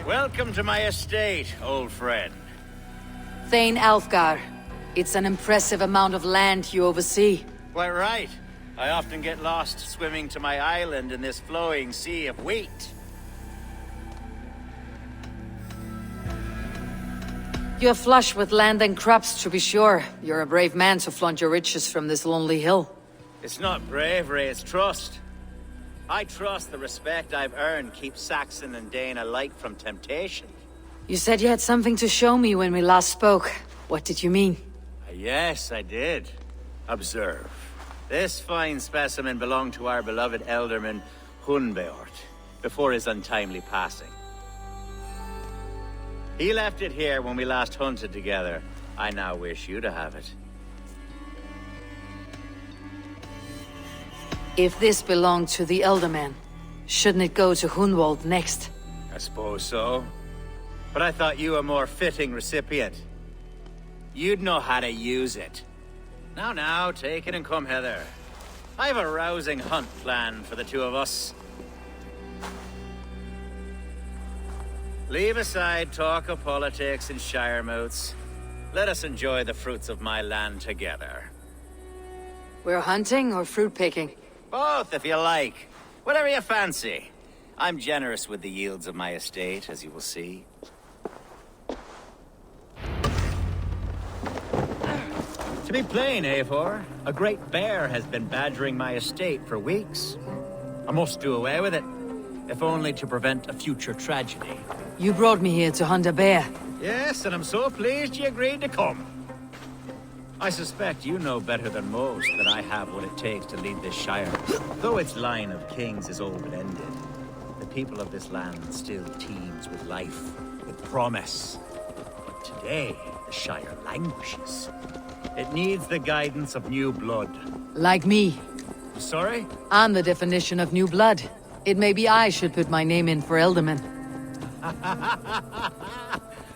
Welcome to my estate, old friend. Thane Alfgar. It's an impressive amount of land you oversee. Quite right. I often get lost swimming to my island in this flowing sea of wheat. You're flush with land and crops, to be sure. You're a brave man to flaunt your riches from this lonely hill. It's not bravery, it's trust. I trust the respect I've earned keeps Saxon and Dane alike from temptation. You said you had something to show me when we last spoke. What did you mean? Yes, I did. Observe. This fine specimen belonged to our beloved elderman, Hunwald, before his untimely passing. He left it here when we last hunted together. I now wish you to have it. If this belonged to the Elderman, shouldn't it go to Hunwald next? I suppose so. But I thought you a more fitting recipient. You'd know how to use it. Now, take it and come hither. I've a rousing hunt planned for the two of us. Leave aside talk of politics and shire moats. Let us enjoy the fruits of my land together. We're hunting or fruit picking? Both, if you like. Whatever you fancy. I'm generous with the yields of my estate, as you will see. To be plain, Eivor, a great bear has been badgering my estate for weeks. I must do away with it, if only to prevent a future tragedy. You brought me here to hunt a bear. Yes, and I'm so pleased you agreed to come. I suspect you know better than most that I have what it takes to lead this shire. Though its line of kings is old and ended, the people of this land still teems with life, with promise. But today, the shire languishes. It needs the guidance of new blood. Like me. Sorry? I'm the definition of new blood. It may be I should put my name in for Elderman.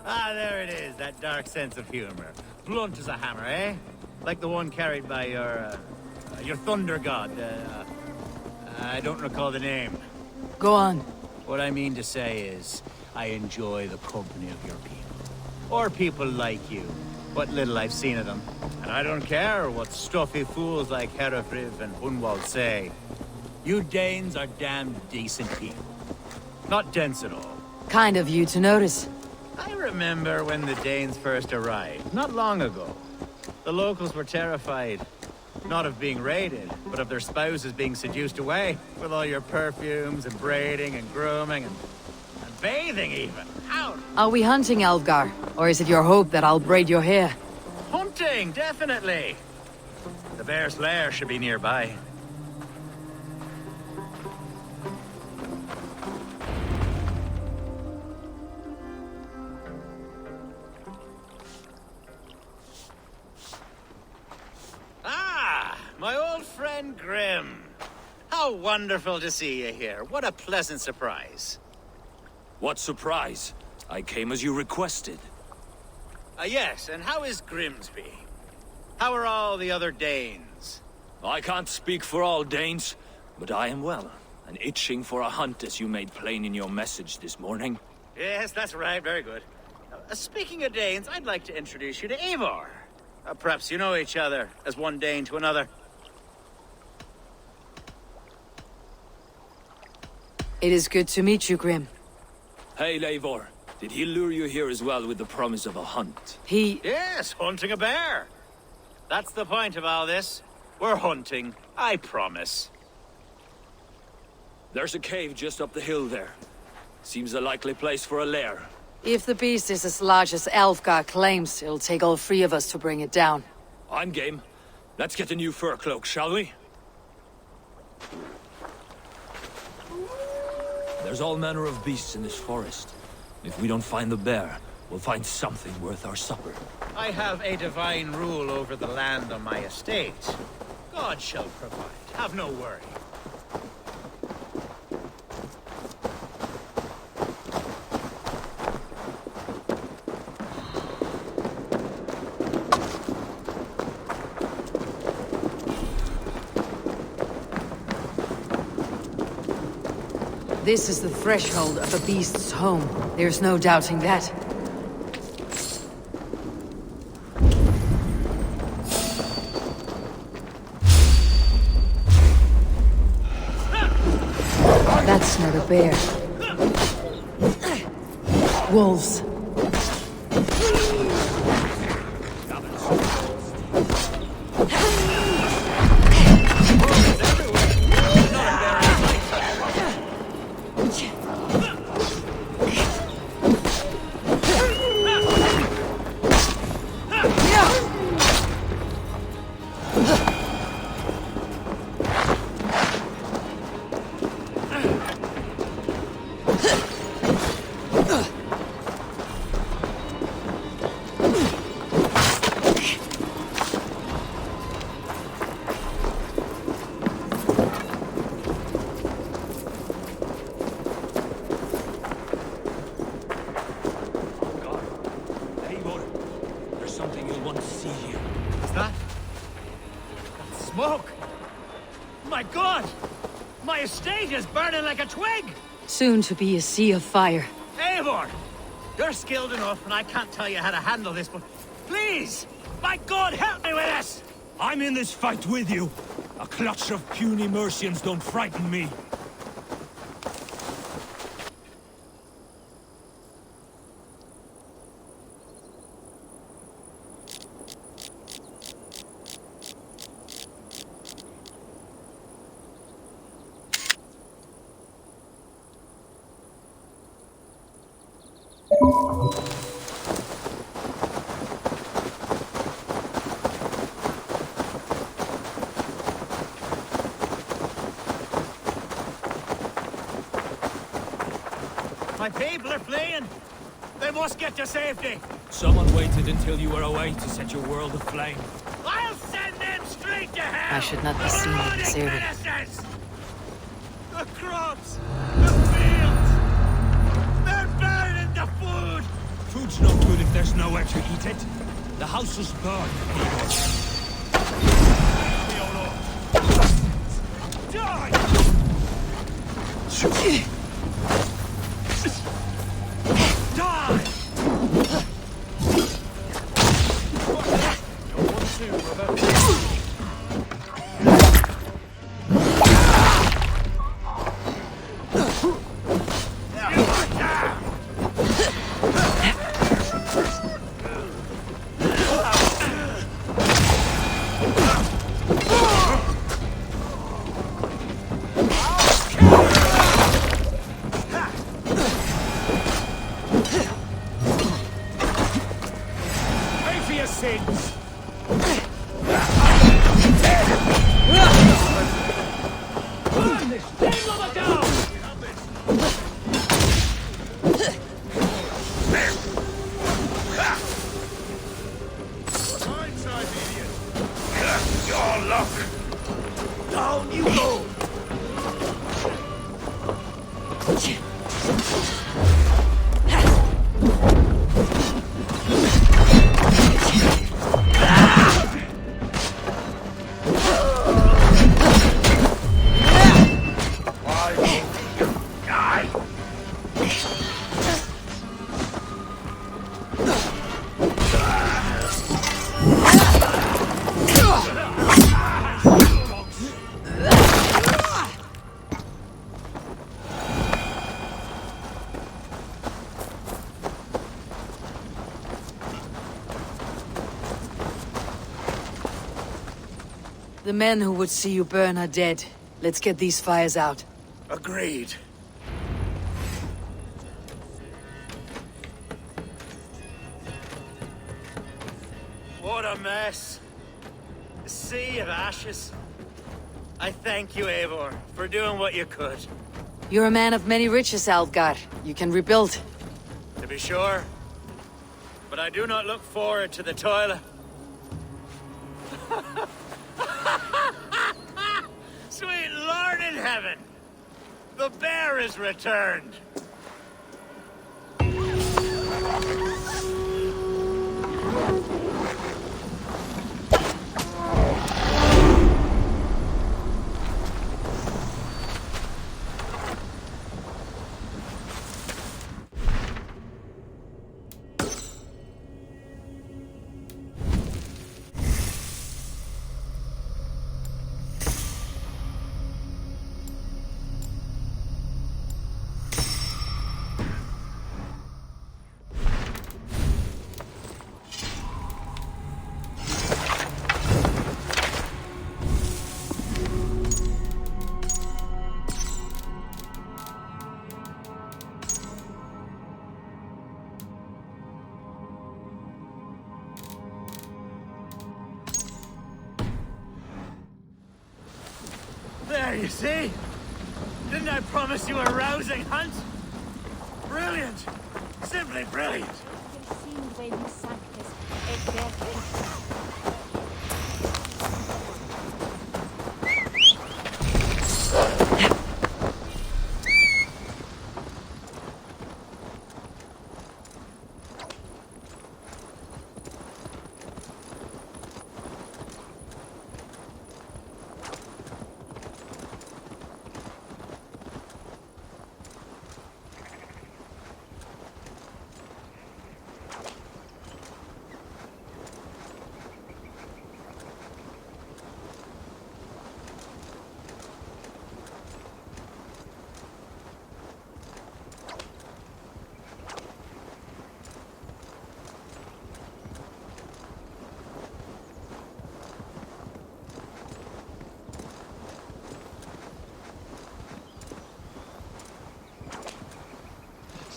There it is, that dark sense of humor. Blunt as a hammer, eh? Like the one carried by your thunder god. I don't recall the name. Go on. What I mean to say is, I enjoy the company of your people. Or people like you. What little I've seen of them. And I don't care what stuffy fools like Herefriv and Hunwald say. You Danes are damn decent people. Not dense at all. Kind of you to notice. I remember when the Danes first arrived, not long ago. The locals were terrified. Not of being raided, but of their spouses being seduced away. With all your perfumes and braiding and grooming and bathing even. Out! Are we hunting, Alfgar? Or is it your hope that I'll braid your hair? Hunting, definitely! The bear's lair should be nearby. My old friend Grim. How wonderful to see you here. What a pleasant surprise. What surprise? I came as you requested. Yes, and how is Grimsby? How are all the other Danes? I can't speak for all Danes, but I am well, and itching for a hunt as you made plain in your message this morning. Yes, that's right. Very good. Speaking of Danes, I'd like to introduce you to Eivor. Perhaps you know each other, as one Dane to another. It is good to meet you, Grim. Hey, Eivor. Did he lure you here as well with the promise of a hunt? Yes, hunting a bear. That's the point of all this. We're hunting, I promise. There's a cave just up the hill there. Seems a likely place for a lair. If the beast is as large as Elfgar claims, it'll take all three of us to bring it down. I'm game. Let's get a new fur cloak, shall we? There's all manner of beasts in this forest. If we don't find the bear, we'll find something worth our supper. I have a divine rule over the land on my estate. God shall provide. Have no worry. This is the threshold of a beast's home. There's no doubting that. That's not a bear. Wolves. Soon to be a sea of fire. Eivor! You're skilled enough, and I can't tell you how to handle this, but please! My God, help me with this! I'm in this fight with you. A clutch of puny Mercians don't frighten me. My people are fleeing! They must get to safety! Someone waited until you were away to set your world aflame. I'll send them straight to hell! I should not be seen in this area. Ministers! The crops! The fields! They're burning the food! Food's no good if there's nowhere to eat it. The house was burned. Die! Die! The men who would see you burn are dead. Let's get these fires out. Agreed. What a mess. A sea of ashes. I thank you, Eivor, for doing what you could. You're a man of many riches, Algar. You can rebuild. To be sure. But I do not look forward to the toil. Sweet Lord in heaven! The bear is returned! There, you see? Didn't I promise you a rousing hunt? Brilliant! Simply brilliant!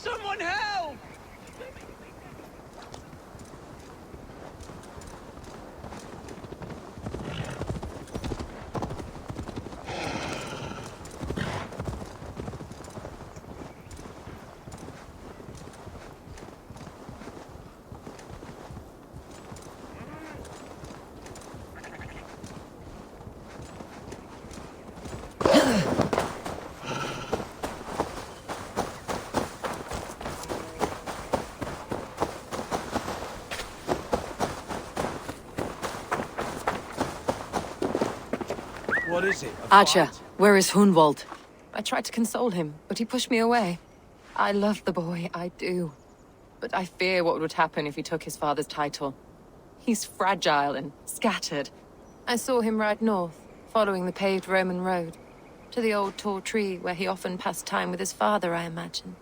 Someone help! What is it? Acha, where is Hunwald? I tried to console him, but he pushed me away. I love the boy, I do. But I fear what would happen if he took his father's title. He's fragile and scattered. I saw him ride north, following the paved Roman road. To the old tall tree where he often passed time with his father, I imagine.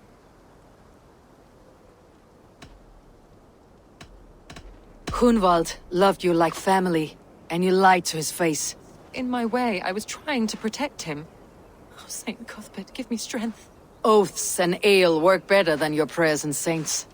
Hunwald loved you like family, and you lied to his face. In my way, I was trying to protect him. Oh, Saint Cuthbert, give me strength. Oaths and ale work better than your prayers and saints.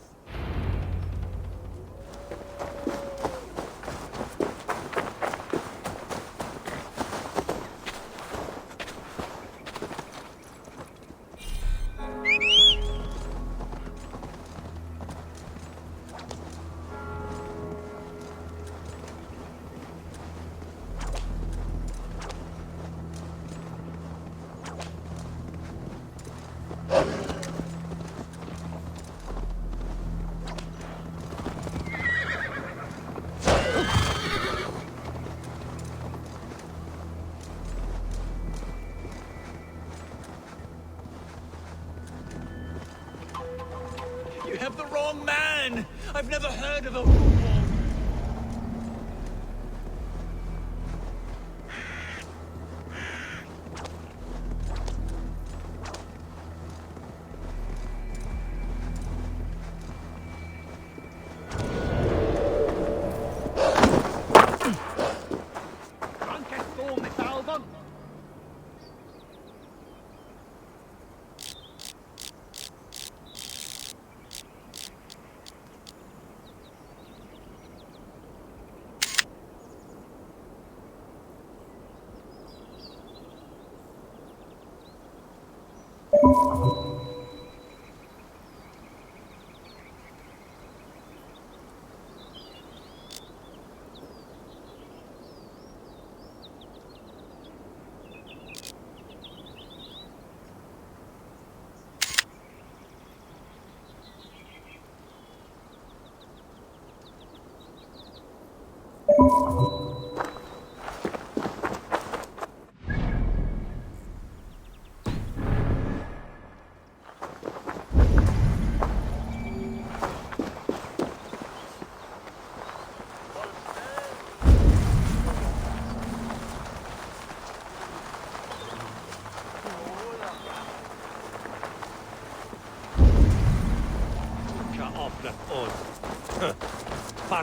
You have the wrong man! I've never heard of a Hunwald.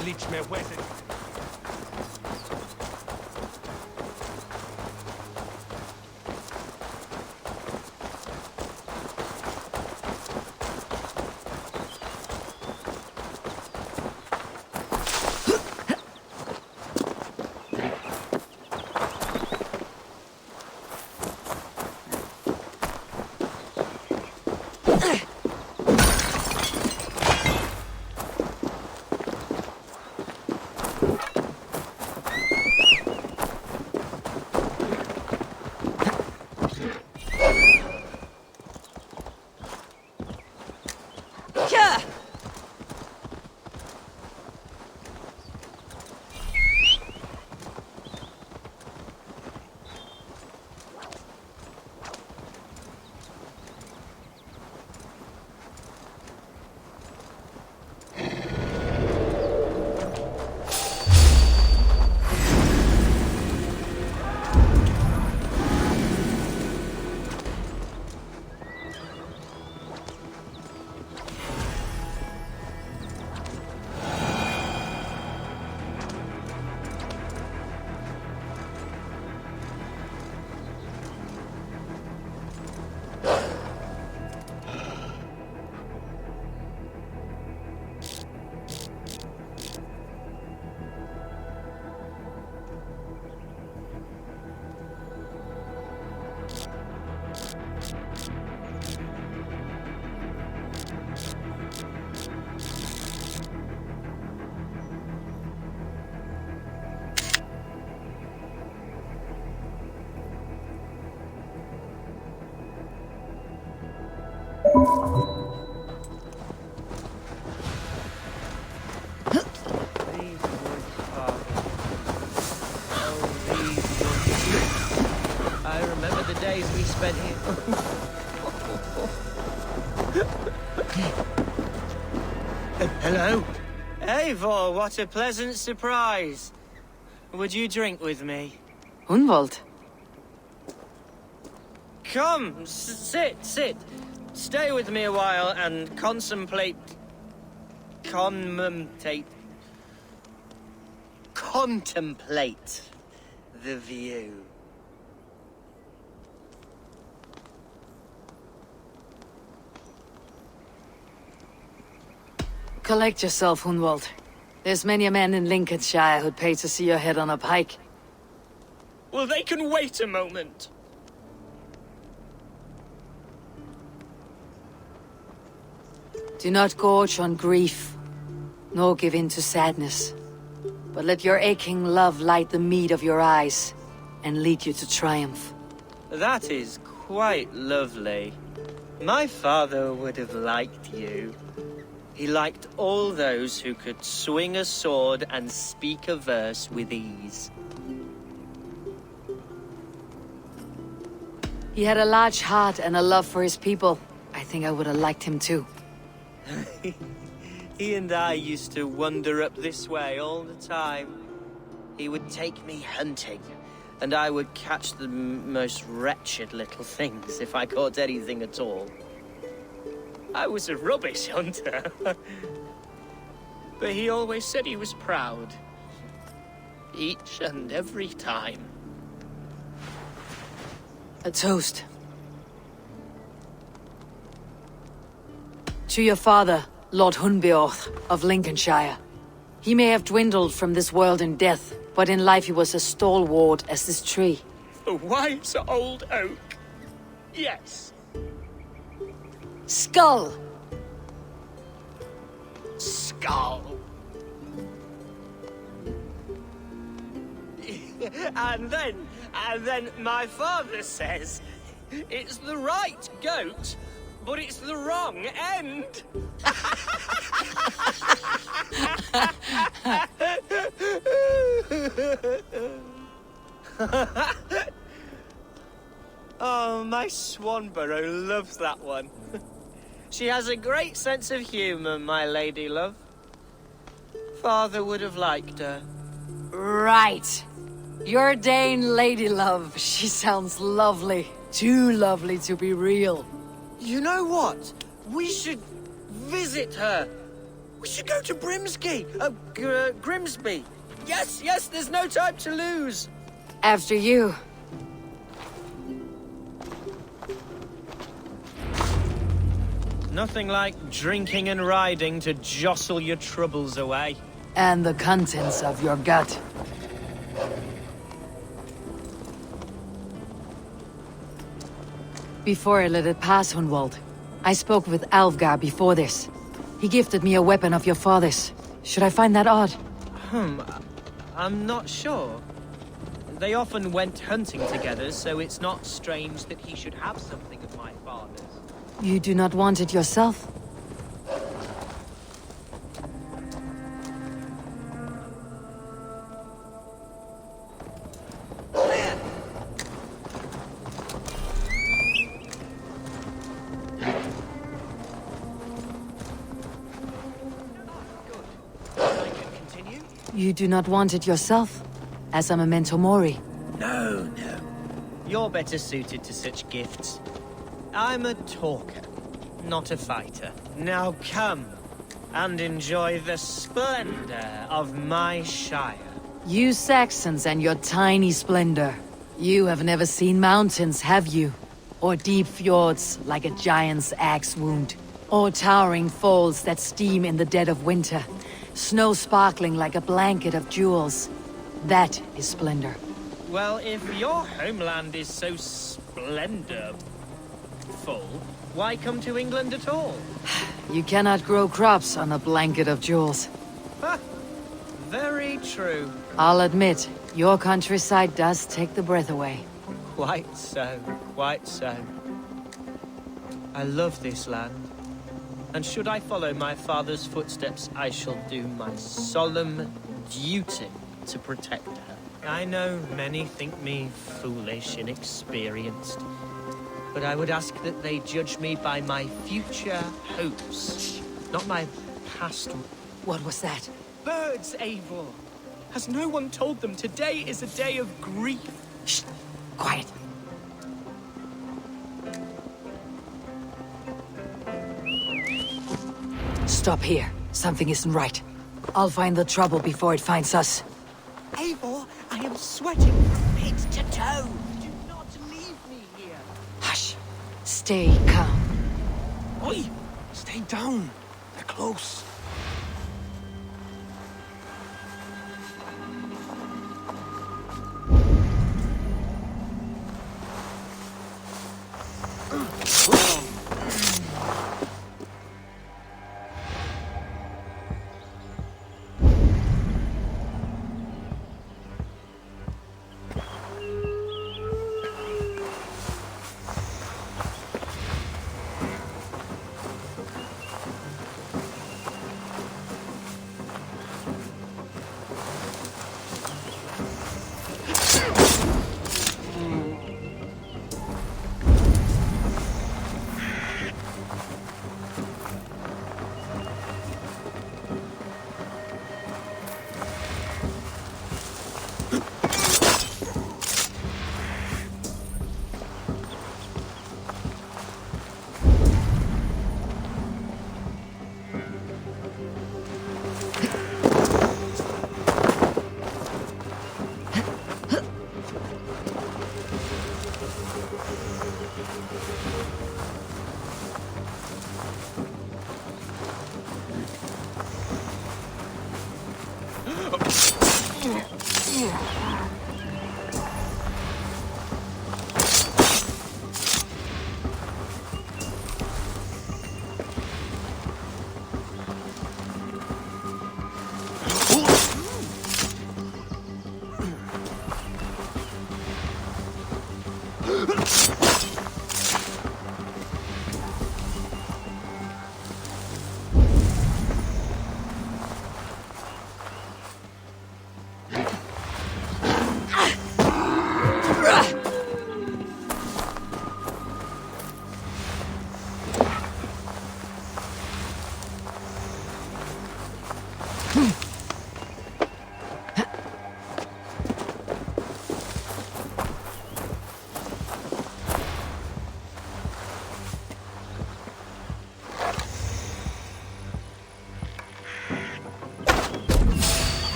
Acrillix me huese. I remember the days we spent here. Hello? Eivor, what a pleasant surprise. Would you drink with me? Hunwald. Come, sit. Stay with me a while and contemplate the view. Collect yourself, Hunwald. There's many a man in Lincolnshire who'd pay to see your head on a pike. Well, they can wait a moment. Do not gorge on grief, nor give in to sadness. But let your aching love light the mead of your eyes, and lead you to triumph. That is quite lovely. My father would have liked you. He liked all those who could swing a sword and speak a verse with ease. He had a large heart and a love for his people. I think I would have liked him too. He and I used to wander up this way all the time. He would take me hunting, and I would catch the most wretched little things if I caught anything at all. I was a rubbish hunter. But he always said he was proud. Each and every time. A toast. To your father, Lord Hunbeorth of Lincolnshire. He may have dwindled from this world in death, but in life he was as stalwart as this tree. A wise old oak. Yes. Skull! Skull. And then my father says, it's the right goat, but it's the wrong end. Oh, my Swanborough loves that one. She has a great sense of humor, my lady love. Father would have liked her. Right. Your Dane lady love. She sounds lovely. Too lovely to be real. You know what? We should visit her. We should go to Grimsby. Grimsby. Yes, yes, there's no time to lose. After you. Nothing like drinking and riding to jostle your troubles away. And the contents of your gut. Before I let it pass, Hunwald, I spoke with Alfgar before this. He gifted me a weapon of your father's. Should I find that odd? I'm not sure. They often went hunting together, so it's not strange that he should have something of my father's. You do not want it yourself? You do not want it yourself? As a memento mori? No, no. You're better suited to such gifts. I'm a talker, not a fighter. Now come and enjoy the splendor of my shire. You Saxons and your tiny splendor. You have never seen mountains, have you? Or deep fjords like a giant's axe wound? Or towering falls that steam in the dead of winter? Snow sparkling like a blanket of jewels. That is splendor. Well, if your homeland is so splendorful, why come to England at all? You cannot grow crops on a blanket of jewels. Very true. I'll admit, your countryside does take the breath away. Quite so, quite so. I love this land. And should I follow my father's footsteps, I shall do my solemn duty to protect her. I know many think me foolish, inexperienced, but I would ask that they judge me by my future hopes, not my past. What was that? Birds, Eivor! Has no one told them today is a day of grief? Shh! Quiet. Stop here. Something isn't right. I'll find the trouble before it finds us. Eivor, I am sweating from head to toe. Do not leave me here. Hush. Stay calm. Oi! Stay down. They're close.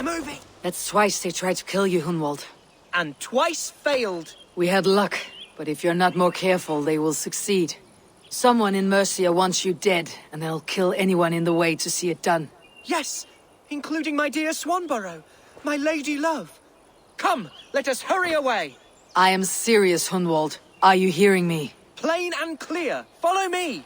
I'm moving. That's twice they tried to kill you, Hunwald. And twice failed. We had luck, but if you're not more careful, they will succeed. Someone in Mercia wants you dead, and they'll kill anyone in the way to see it done. Yes, including my dear Swanborough, my lady love. Come, let us hurry away. I am serious, Hunwald. Are you hearing me? Plain and clear. Follow me.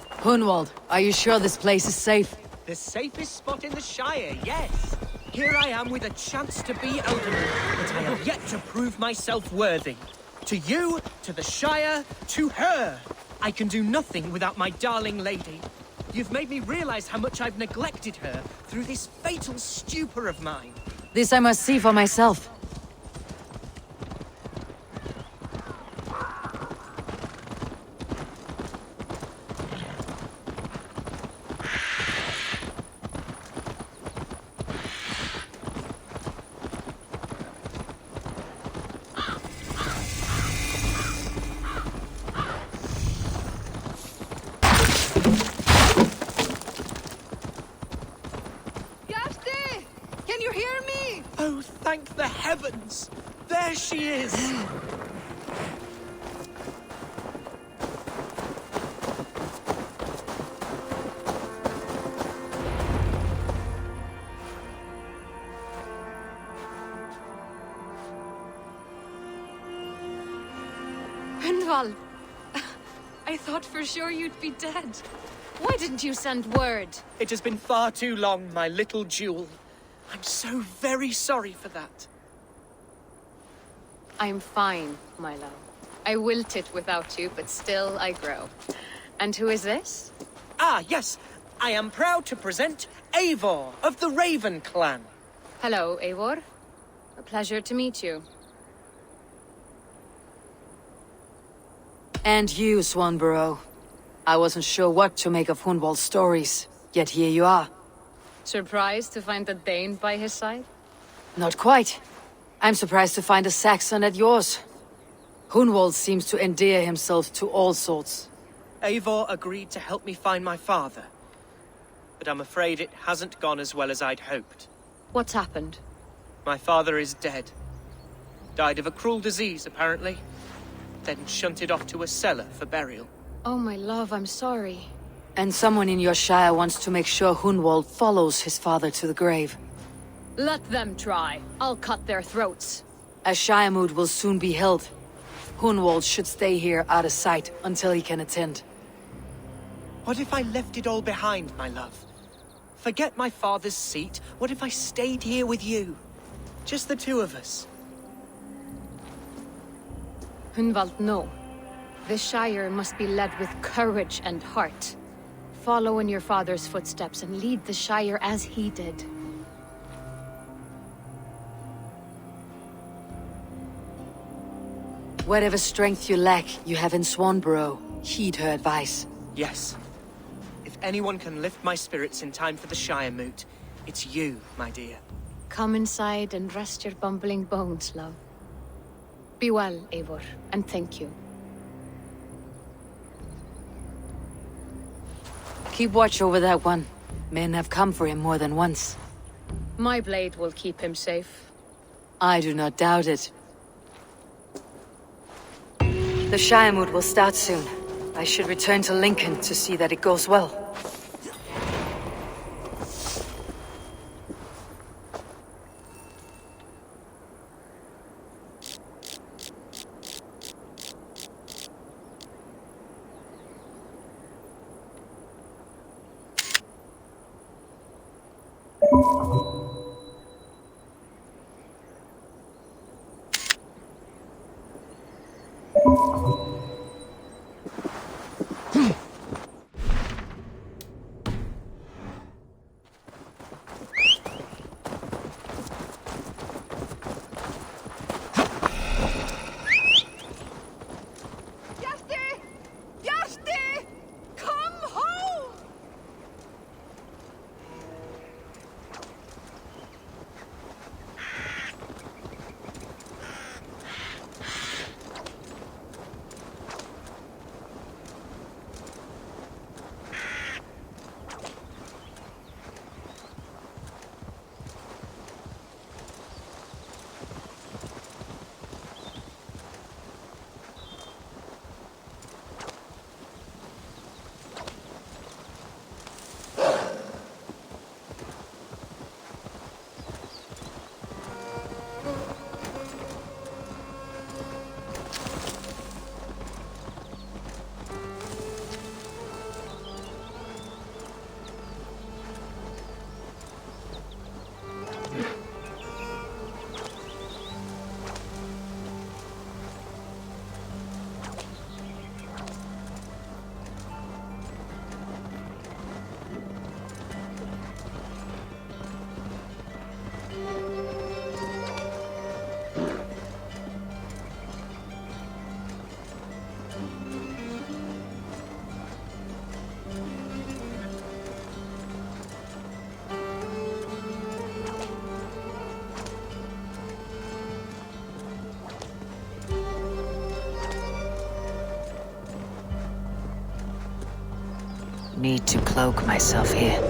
Hunwald, are you sure this place is safe? The safest spot in the Shire, yes. Here I am with a chance to be elderly, but I have yet to prove myself worthy. To you, to the Shire, to her. I can do nothing without my darling lady. You've made me realize how much I've neglected her through this fatal stupor of mine. This I must see for myself. Can you hear me? Oh, thank the heavens! There she is! Hunwald, I thought for sure you'd be dead. Why didn't you send word? It has been far too long, my little jewel. I'm so very sorry for that. I'm fine, my love. I wilted without you, but still I grow. And who is this? Ah, yes. I am proud to present Eivor of the Raven clan. Hello, Eivor. A pleasure to meet you. And you, Swanborough. I wasn't sure what to make of Hunwald's stories, yet here you are. Surprised to find a Dane by his side? Not quite. I'm surprised to find a Saxon at yours. Hunwald seems to endear himself to all sorts. Eivor agreed to help me find my father. But I'm afraid it hasn't gone as well as I'd hoped. What's happened? My father is dead. Died of a cruel disease, apparently. Then shunted off to a cellar for burial. Oh, my love, I'm sorry. And someone in your shire wants to make sure Hunwald follows his father to the grave. Let them try. I'll cut their throats. A shire moot will soon be held. Hunwald should stay here out of sight until he can attend. What if I left it all behind, my love? Forget my father's seat. What if I stayed here with you? Just the two of us. Hunwald, no. The Shire must be led with courage and heart. Follow in your father's footsteps and lead the Shire as he did. Whatever strength you lack, you have in Swanborough. Heed her advice. Yes. If anyone can lift my spirits in time for the Shire moot, it's you, my dear. Come inside and rest your bumbling bones, love. Be well, Eivor, and thank you. Keep watch over that one. Men have come for him more than once. My blade will keep him safe. I do not doubt it. The Shire moot will start soon. I should return to Lincoln to see that it goes well. need to cloak myself here.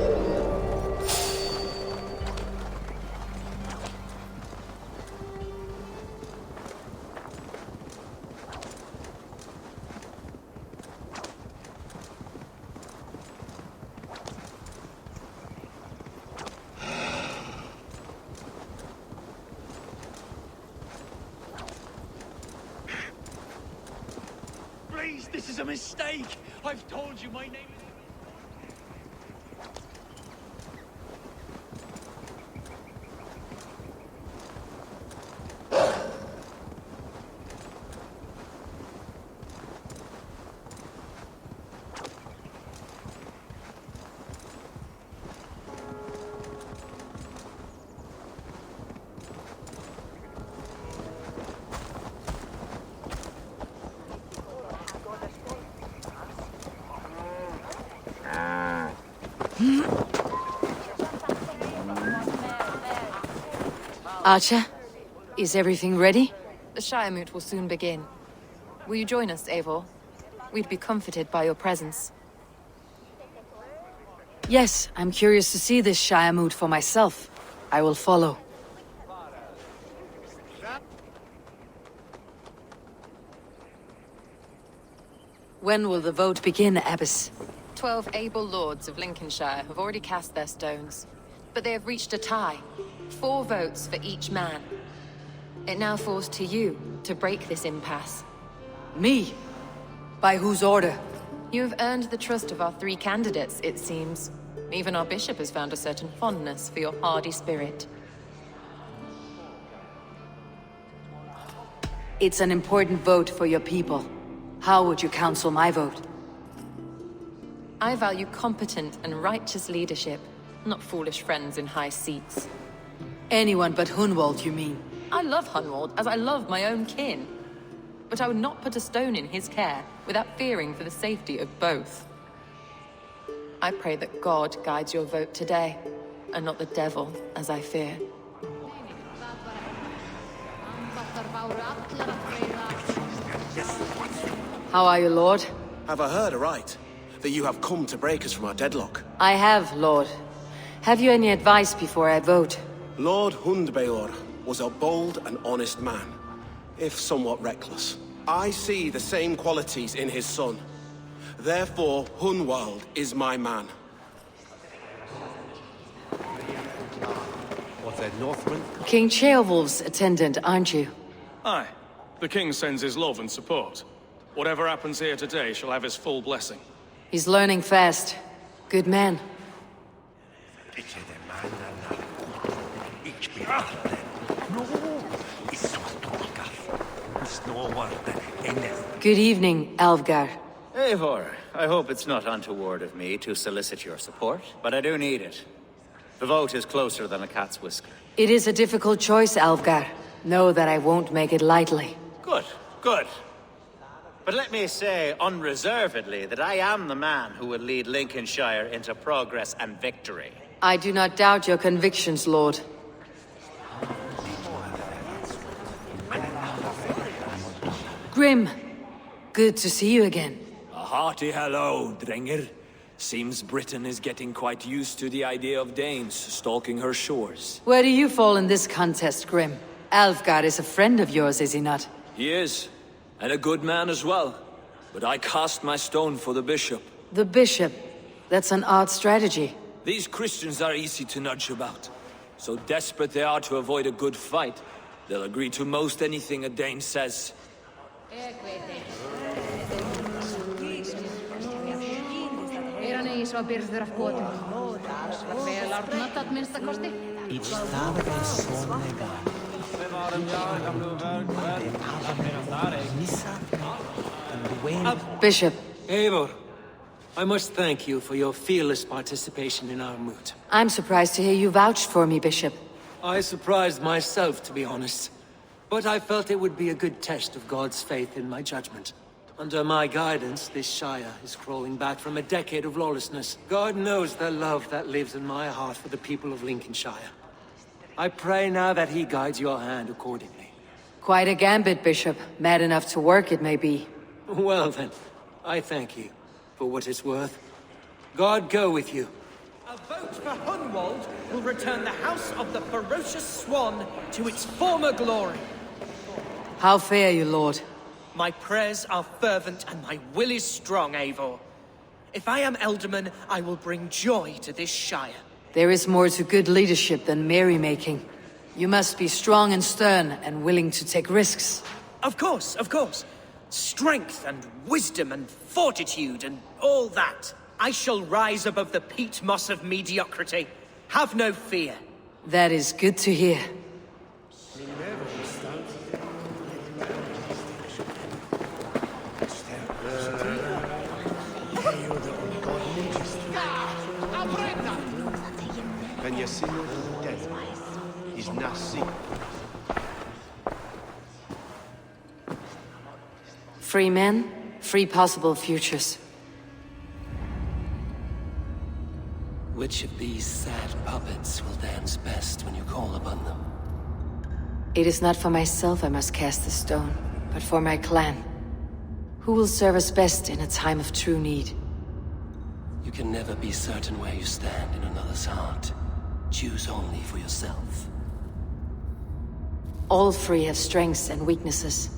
Please, this is a mistake! I've told you my name is... Archer, is everything ready? The Shire Moot will soon begin. Will you join us, Eivor? We'd be comforted by your presence. Yes, I'm curious to see this Shire Moot for myself. I will follow. When will the vote begin, Abbess? 12 able lords of Lincolnshire have already cast their stones, but they have reached a tie. 4 votes for each man. It now falls to you to break this impasse. Me? By whose order? You have earned the trust of our 3 candidates, it seems. Even our bishop has found a certain fondness for your hardy spirit. It's an important vote for your people. How would you counsel my vote? I value competent and righteous leadership, not foolish friends in high seats. Anyone but Hunwald, you mean? I love Hunwald as I love my own kin. But I would not put a stone in his care without fearing for the safety of both. I pray that God guides your vote today, and not the devil, as I fear. How are you, Lord? Have I heard aright? That you have come to break us from our deadlock? I have, Lord. Have you any advice before I vote? Lord Hundbeor was a bold and honest man, if somewhat reckless. I see the same qualities in his son. Therefore, Hunwald is my man. What's that, Northman? King Ceolwulf's attendant, aren't you? Aye. The king sends his love and support. Whatever happens here today shall have his full blessing. He's learning fast. Good man. Good evening, Alvgar. Eivor, I hope it's not untoward of me to solicit your support, but I do need it. The vote is closer than a cat's whisker. It is a difficult choice, Alvgar. Know that I won't make it lightly. Good, good. But let me say unreservedly that I am the man who will lead Lincolnshire into progress and victory. I do not doubt your convictions, Lord. Grim, good to see you again. A hearty hello, Drenger. Seems Britain is getting quite used to the idea of Danes stalking her shores. Where do you fall in this contest, Grim? Alvgar is a friend of yours, is he not? He is, and a good man as well. But I cast my stone for the bishop. The bishop? That's an odd strategy. These Christians are easy to nudge about. So desperate they are to avoid a good fight, they'll agree to most anything a Dane says. Bishop. Eivor, I must thank you for your fearless participation in our moot. I'm surprised to hear you vouched for me, Bishop. I surprised myself, to be honest. But I felt it would be a good test of God's faith in my judgment. Under my guidance, this Shire is crawling back from a decade of lawlessness. God knows the love that lives in my heart for the people of Lincolnshire. I pray now that he guides your hand accordingly. Quite a gambit, Bishop. Mad enough to work, it may be. Well then, I thank you, for what it's worth. God go with you. A vote for Hunwald will return the House of the Ferocious Swan to its former glory. How fare you, Lord? My prayers are fervent and my will is strong, Eivor. If I am Elderman, I will bring joy to this Shire. There is more to good leadership than merrymaking. You must be strong and stern and willing to take risks. Of course, of course. Strength and wisdom and fortitude and all that. I shall rise above the peat moss of mediocrity. Have no fear. That is good to hear. Free men, free possible futures. Which of these sad puppets will dance best when you call upon them? It is not for myself I must cast the stone, but for my clan. Who will serve us best in a time of true need? You can never be certain where you stand in another's heart. Choose only for yourself. All three have strengths and weaknesses.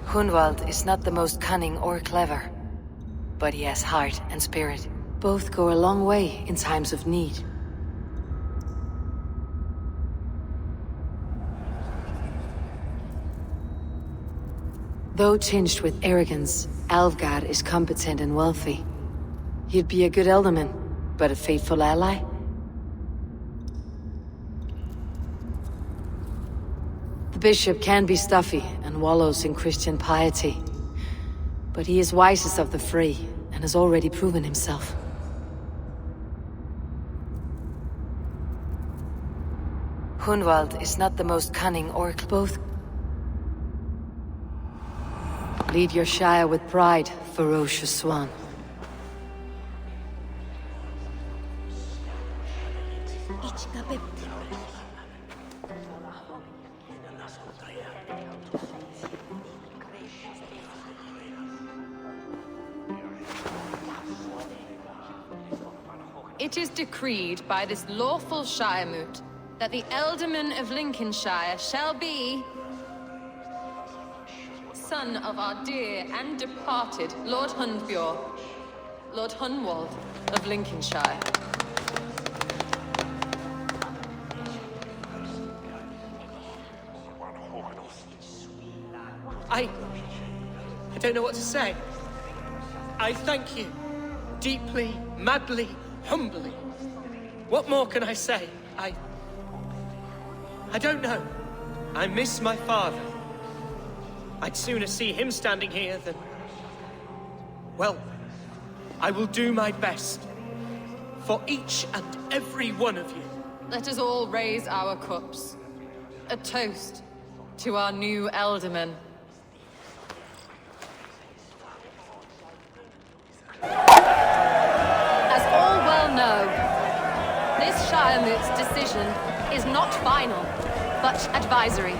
Hunwald is not the most cunning or clever, but he has heart and spirit. Both go a long way in times of need. Though tinged with arrogance, Alvgard is competent and wealthy. He'd be a good Elderman, but a faithful ally? The bishop can be stuffy and wallows in Christian piety, but he is wisest of the three and has already proven himself. Hunwald is not the most cunning or both. Lead your Shire with pride, ferocious swan. It is decreed by this lawful Shiremoot that the Elderman of Lincolnshire shall be son of our dear and departed Lord Hunwald, Lord Hunwald of Lincolnshire. I don't know what to say. I thank you. Deeply, madly, humbly. What more can I say? I don't know. I miss my father. I'd sooner see him standing here than... Well, I will do my best. For each and every one of you. Let us all raise our cups. A toast to our new Elderman. As all well know, this Shiremoot's decision is not final, but advisory.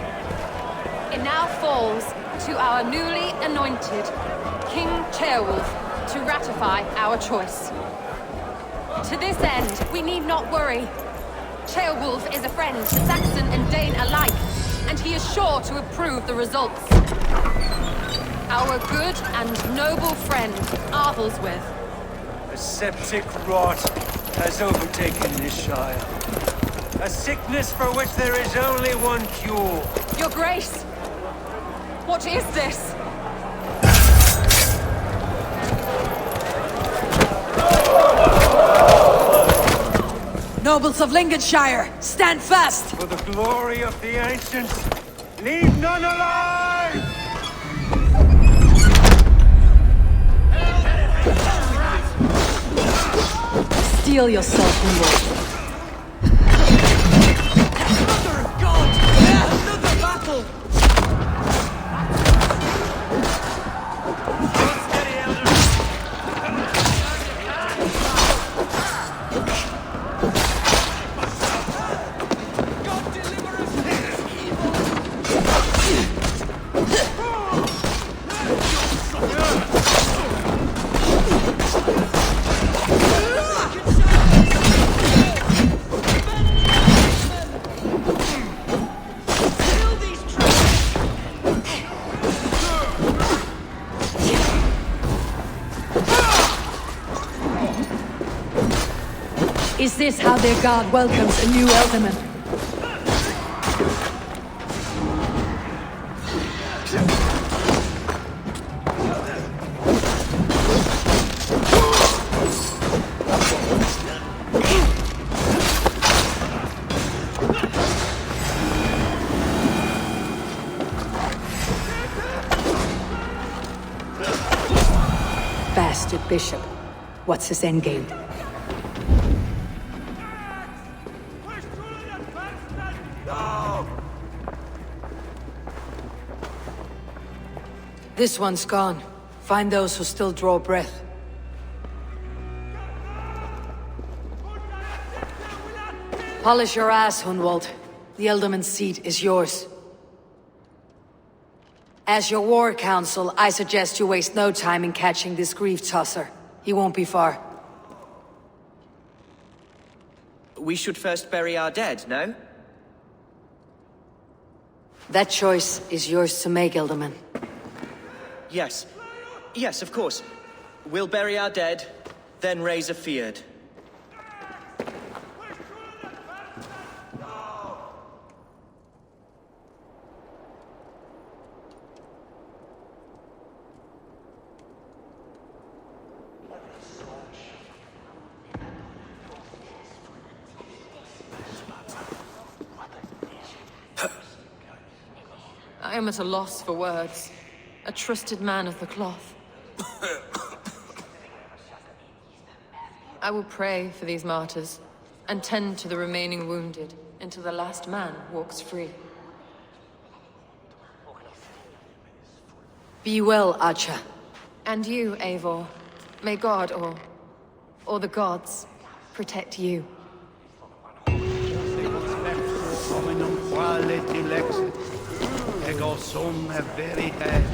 It now falls to our newly anointed King Ceolwulf to ratify our choice. To this end, we need not worry. Ceolwulf is a friend to Saxon and Dane alike, and he is sure to approve the results. Our good and noble friend, Arthelswith. A septic rot has overtaken this Shire. A sickness for which there is only one cure. Your Grace! What is this? Nobles of Lincolnshire, stand fast! For the glory of the ancients, leave none alive! Steel yourself, Hunwald. Mother of God! Another battle! Is this how their god welcomes a new Elderman? Bastard Bishop. What's his endgame? This one's gone. Find those who still draw breath. Polish your ass, Hunwald. The Elderman's seat is yours. As your war council, I suggest you waste no time in catching this grief tosser. He won't be far. We should first bury our dead, no? That choice is yours to make, Elderman. Yes. Yes, of course. We'll bury our dead, then raise a feared. I am at a loss for words. A trusted man of the cloth. I will pray for these martyrs, and tend to the remaining wounded, until the last man walks free. Be well, Archer. And you, Eivor. May God, or the gods, protect you. Ego sum verite